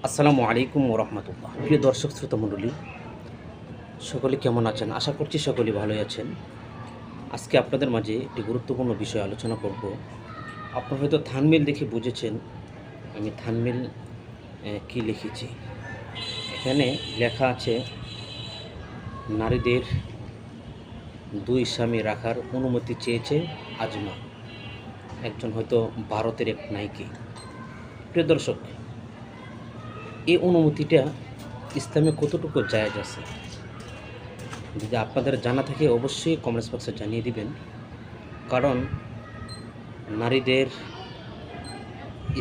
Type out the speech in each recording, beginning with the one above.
আসসালামু আলাইকুম ওরহমতুল্লাহ। প্রিয় দর্শক শ্রোতা মণ্ডলী, সকলে কেমন আছেন? আশা করছি সকলে ভালোই আছেন। আজকে আপনাদের মাঝে একটি গুরুত্বপূর্ণ বিষয় আলোচনা করব। আপনারা হয়তো থাম্বনেইল দেখে বুঝেছেন আমি থাম্বনেইল কী লিখেছি। এখানে লেখা আছে নারীদের দুই স্বামী রাখার অনুমতি চেয়েছে আজমা, একজন হয়তো ভারতের এক নায়িকা। প্রিয় দর্শক, এই অনুমতিটা ইসলামে কতটুকু জায়েজ আছে? যদি আপনাদের জানা থাকে অবশ্যই কমেন্টস বক্সে জানিয়ে দিবেন। কারণ নারীদের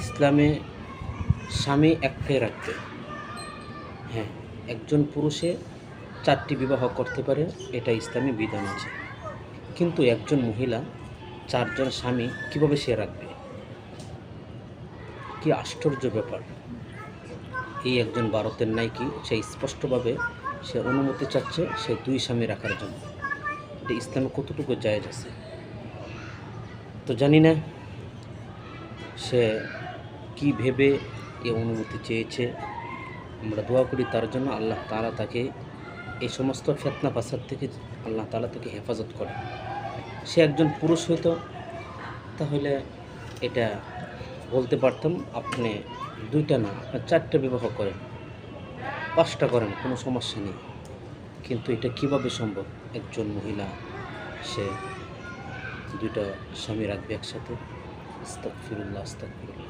ইসলামে স্বামী একটাই রাখবে। হ্যাঁ, একজন পুরুষে 4টি বিবাহ করতে পারে, এটা ইসলামে বিধান আছে। কিন্তু একজন মহিলা 4জন স্বামী কীভাবে সে রাখবে? কি আশ্চর্য ব্যাপার! এই একজন ভারতের নায়িকা, সে স্পষ্টভাবে সে অনুমতি চাচ্ছে সে 2 স্বামী রাখার জন্য। এটা ইসলামে কতটুকু জায়েজ আছে তো জানি না। সে কি ভেবে এই অনুমতি চেয়েছে। আমরা দোয়া করি তার জন্য, আল্লাহ তাআলা তাকে এই সমস্ত ফিতনা ফাসাদ থেকে আল্লাহ তাআলা তাকে হেফাজত করে। সে একজন পুরুষ হইতো তাহলে এটা বলতে পারতাম আপনি 2টা না, আপনি 4টে বিবাহ করেন, 5টা করেন, কোনো সমস্যা নেই। কিন্তু এটা কিভাবে সম্ভব? একজন মহিলা সে 2টা স্বামী রাখবে একসাথে? আস্তাগফিরুল্লাহ, আস্তাগফিরুল্লাহ।